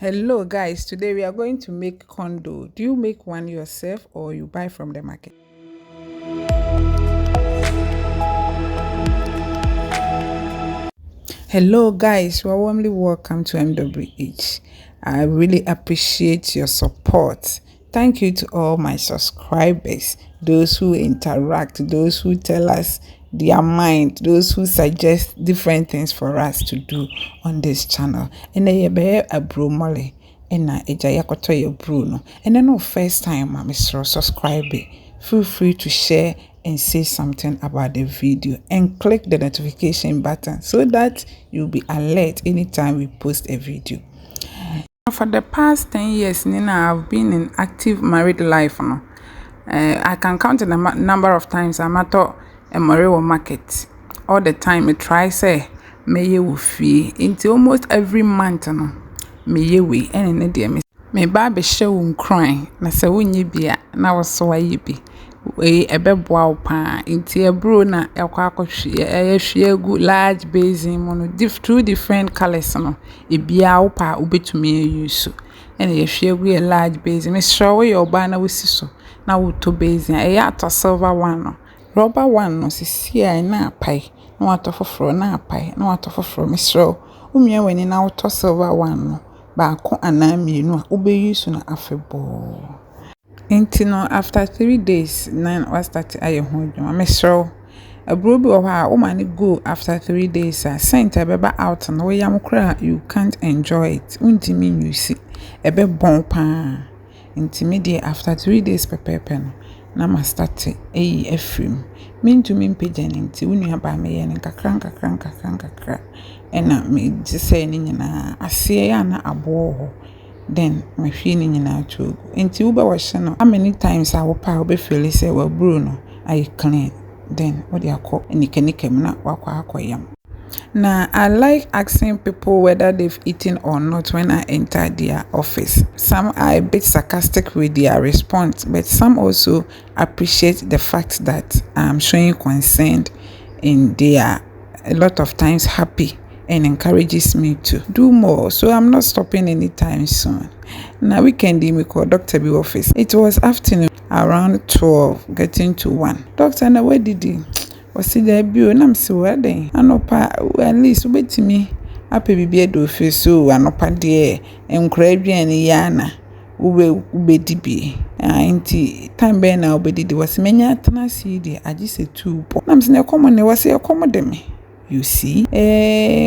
Hello guys, today we are going to make condo. Do you make one yourself or you buy from the market? Hello guys, you are warmly welcome to MWH. I really appreciate your support. Thank you to all my subscribers, those who interact, those who tell us their mind, those who suggest different things for us to do on this channel. And I be a bro molly. And na eja yakoto ye Bruno. And then no first time I'm subscribe. Feel free to share and say something about the video and click the notification button so that you'll be alert anytime we post a video. For the past 10 years, Nina, I've been in active married life. No? I can count the number of times I'm at a Morewo market. All the time, I try say, may you fee into almost every month. No? Me we ene de me ba be hye crying na se wonye bia na wo so ayi bi we ebeboa wo pa nti ebro na ekwa akɔhwe gu large basin mo no two different colors no ebia wo pa obetumi use ene ye hwe gu large basin me sure we oba na wosi so na wo to basin ato silver one no rubber one no sisi ai na apai na wato foforo na apai na wato foforo me sure umia wani na wo to silver one no baako anamienu a ube na afebo nti no after 3 days na was start aye ho dwuma mesro aburo bi wo ha wo mane go after 3 days a scent ebeba out na wo yam kra you can't enjoy it untimi use ebe bon pa nti me dey after 3 days pepepe no na ma start afrim mintumi mpejani nti wonu aba me ye nkakra ena me say ni nyina ase ya na abo then me hwe ni nyina chogu enti wo ba wo hye no how many times a wo pa wo be feel say wa bro no I clean then what dey akọ enikem na wakọ akoyam. Now, I like asking people whether they've eaten or not when I enter their office. Some are a bit sarcastic with their response, but some also appreciate the fact that I'm showing concern and they are a lot of times happy and encourages me to do more. So I'm not stopping anytime soon. Now weekend we call Dr. B office. It was afternoon around 12, getting to 1. Doctor, now where did he? Was it there bio na mse wade anopa at least ubetimi ape bibie do fe so anopa de enkura aduane ya na ubedibi nti time be na ubedidi was menya atena si de agise two po na mse na komo ne was e komo de me. You see,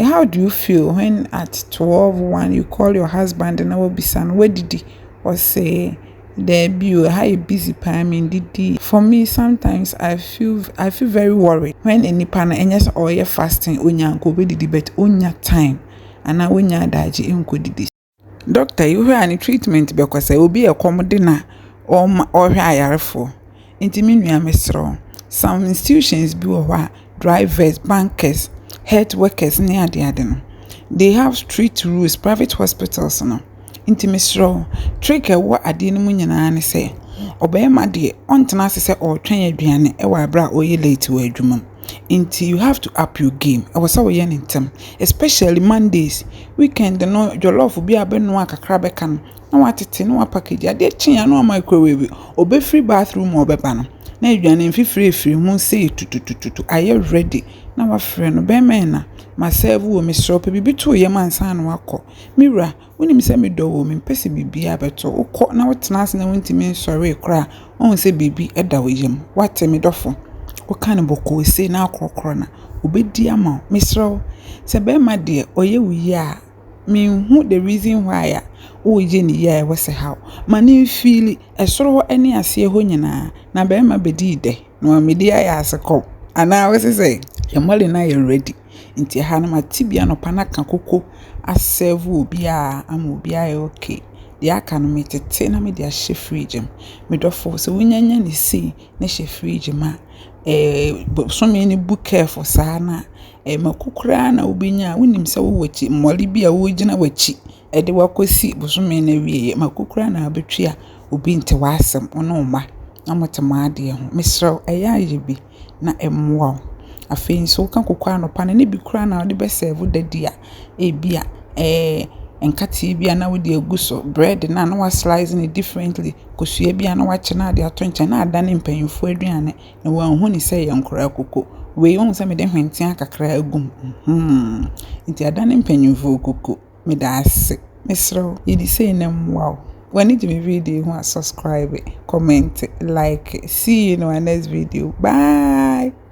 how do you feel when at 12:01 you call your husband and will be son where did he or say there be how busy time did for me sometimes I feel very worried when any partner enyes or ye fasting onya go be didi but onya time and na onya daji enko didi. Doctor you hear any treatment because I will be a commode na or hwe ayarefo intimi nua mesro some institutions be wa drivers bankers health workers near the no they have strict rules private hospitals no intimate trick what ade no nyina ne say obeyma de ontena se otwen aduane e wa abra oye late wa adwuma until you have to up your game I was so yen intem especially Mondays weekend no jollof bi abeno akakra beka no na watete no package ade chia no microwave obe free bathroom obeba no na aduane mfifiri hu say tutututu are you ready na wa frɛ no be men na ma serve wo me shop bibi to ye mansa no akɔ mira wonim sɛ me do wo me pese bibi abeto ukɔ na wotena ase na wontimi nsɔre kra on sɛ bibi ɛda wo yam wate me dɔfo wo kan bɔkɔ se na akrɔkrɔ na obedi ama me srɛ sɛ be ma de ɔyɛ wo yi a me hu the reason why a wo je ni ya wo se how mani feel ɛsoro hɔ ani ase hɔ nyina na be ma bedi de na me di aya asekɔ ana wo se sɛ yɛmɔle na yɛ ready nti ha na matibia no pana ka koko aserve obi a ama obi a okay de aka no metete na me de ahye fridge me dɔfo so wonyanya ne see na hye fridge ma so me ni book careful saa na makukura na obinya wonim sɛ wo wachi mmɔle bi a wo gina wachi de wakosi bosome na wie makukura na abetwi a obi nte wasem ono ma na motema ade ho mesrɛ ɛyɛ aye bi na emmoa afei so kan kokwa no pa ne bi kura na de be serve dadi a ebia nkate bia na wo de agu so bread na wa slice it differently kosua bia na wa kye na de ato nche na ada ne mpanyimfo aduane na wan hu ni sɛ yankora koko we hu sɛ me de hwentia kakra agum nti ada ne mpanyimfo koko me da ase mesro yedi sei na wow when you me video subscribe comment like see you in our next video bye.